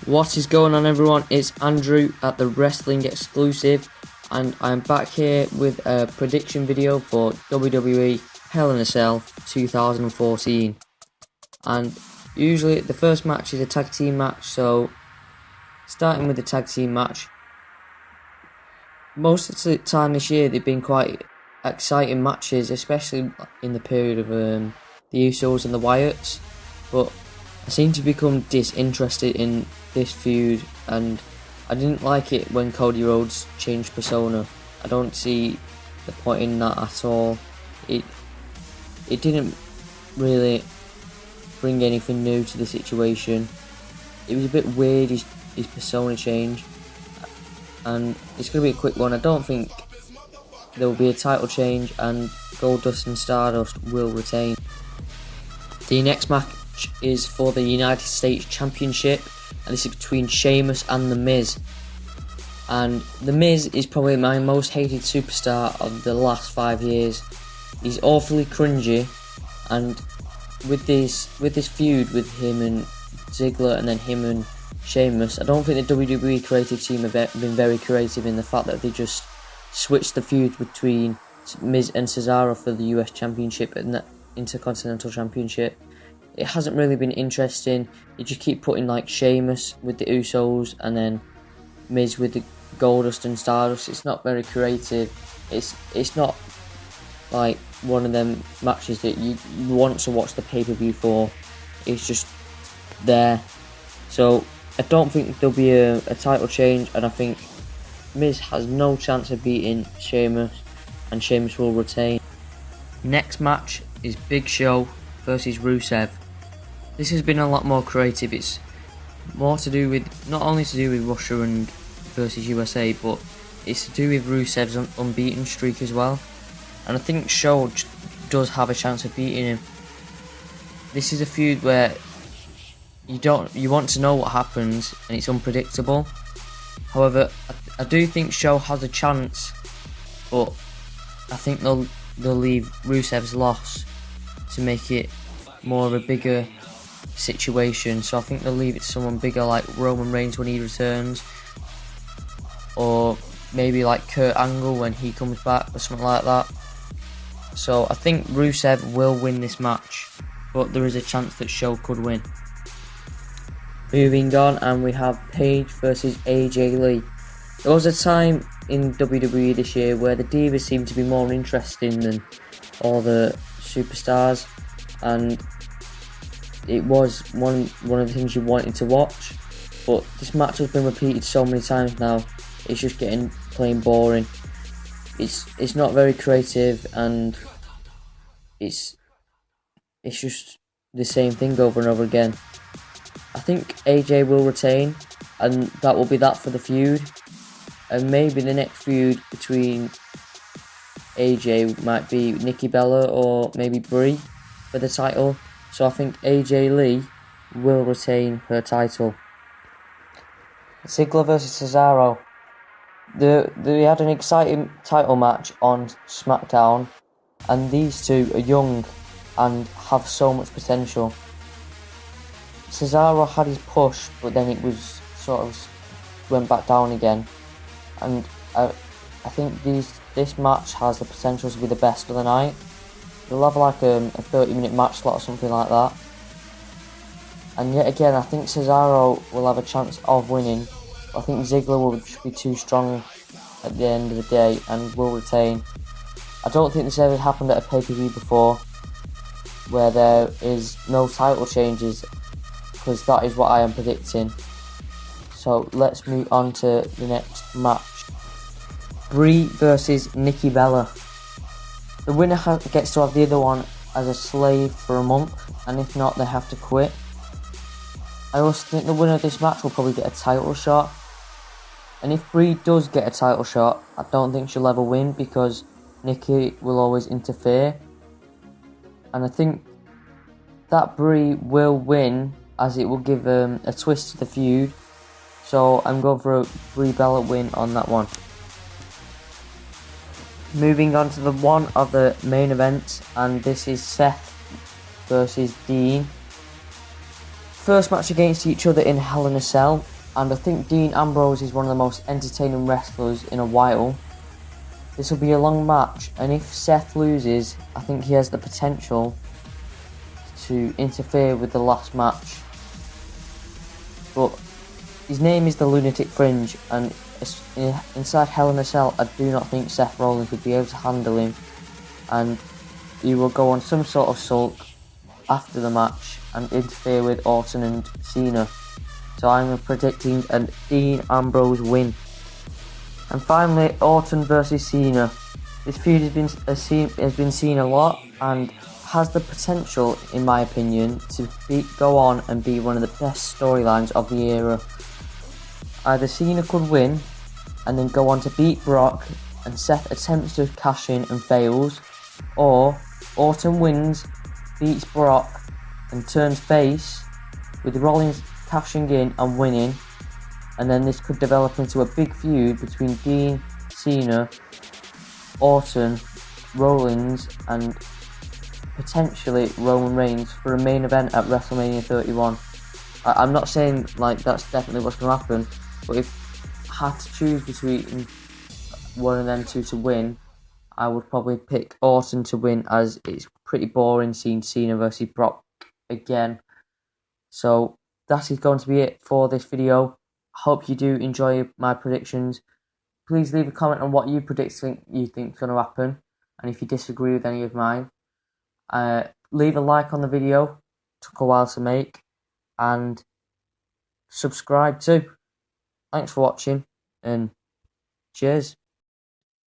What is going on, everyone? It's Andrew at the Wrestling Exclusive, and I'm back here with a prediction video for WWE Hell in a Cell 2014. And usually the first match is a tag team match, so starting with the tag team match, most of the time this year they've been quite exciting matches, especially in the period of the Usos and the Wyatts, but I seem to become disinterested in this feud, and I didn't like it when Cody Rhodes changed persona. I don't see the point in that at all. It didn't really bring anything new to the situation. It was a bit weird, his persona change, and it's going to be a quick one. I don't think there will be a title change, and Goldust and Stardust will retain. The next match is for the United States Championship, and this is between Sheamus and The Miz. And The Miz is probably my most hated superstar of the last 5 years. He's awfully cringy, and with this feud with him and Ziggler and then him and Sheamus, I don't think the WWE creative team have been very creative in the fact that they just switched the feud between Miz and Cesaro for the US Championship and the Intercontinental Championship. It hasn't really been interesting. You just keep putting like Sheamus with the Usos and then Miz with the Goldust and Stardust. It's not very creative. It's not like one of them matches that you want to watch the pay-per-view for. It's just there. So I don't think there'll be a title change, and I think Miz has no chance of beating Sheamus, and Sheamus will retain. Next match is Big Show versus Rusev. This has been a lot more creative. It's more to do with, not only to do with Russia and versus USA, but it's to do with Rusev's unbeaten streak as well. And I think Show does have a chance of beating him. This is a feud where you want to know what happens, and it's unpredictable. However, I do think Show has a chance, but I think they'll leave Rusev's loss to make it more of a bigger situation. So I think they'll leave it to someone bigger like Roman Reigns when he returns, or maybe like Kurt Angle when he comes back or something like that. So I think Rusev will win this match, but there is a chance that Show could win. Moving on, and we have Paige versus AJ Lee. There was a time in WWE this year where the Divas seemed to be more interesting than all the superstars, and it was one of the things you wanted to watch. But this match has been repeated so many times now, it's just getting plain boring. It's not very creative, and it's just the same thing over and over again. I think AJ will retain, and that will be that for the feud. And maybe the next feud between AJ might be Nikki Bella or maybe Brie for the title. So I think AJ Lee will retain her title. Ziggler versus Cesaro. They had an exciting title match on SmackDown, and these two are young and have so much potential. Cesaro had his push, but then it was sort of went back down again, and I think this match has the potential to be the best of the night. They'll have like a 30-minute match slot or something like that, and yet again I think Cesaro will have a chance of winning. I think Ziggler will just be too strong at the end of the day and will retain. I don't think this ever happened at a pay-per-view before, where there is no title changes, because that is what I am predicting. So let's move on to the next match. Brie versus Nikki Bella. The winner gets to have the other one as a slave for a month, and if not, they have to quit. I also think the winner of this match will probably get a title shot. And if Brie does get a title shot, I don't think she'll ever win, because Nikki will always interfere. And I think that Brie will win, as it will give a twist to the feud. So I'm going for a Brie Bella win on that one. Moving on to the one of the main events, and this is Seth versus Dean. first match against each other in Hell in a Cell, and I think Dean Ambrose is one of the most entertaining wrestlers in a while. This will be a long match, and if Seth loses, I think he has the potential to interfere with the last match. But his name is the Lunatic Fringe, and inside Hell in a Cell, I do not think Seth Rollins would be able to handle him, and he will go on some sort of sulk after the match and interfere with Orton and Cena. So I'm predicting a Dean Ambrose win. And finally, Orton versus Cena. This feud has been seen a lot and has the potential, in my opinion, to go on and be one of the best storylines of the era. Either Cena could win and then go on to beat Brock, and Seth attempts to cash in and fails, or Orton wins, beats Brock and turns face, with Rollins cashing in and winning, and then this could develop into a big feud between Dean, Cena, Orton, Rollins and potentially Roman Reigns for a main event at WrestleMania 31. I'm not saying like that's definitely what's going to happen, but if I had to choose between one of them two to win, I would probably pick Orton to win, as it's pretty boring seeing Cena versus Brock again. So that is going to be it for this video. I hope you do enjoy my predictions. Please leave a comment on what you think is going to happen, and if you disagree with any of mine. Leave a like on the video, took a while to make, and subscribe too. Thanks for watching, and cheers.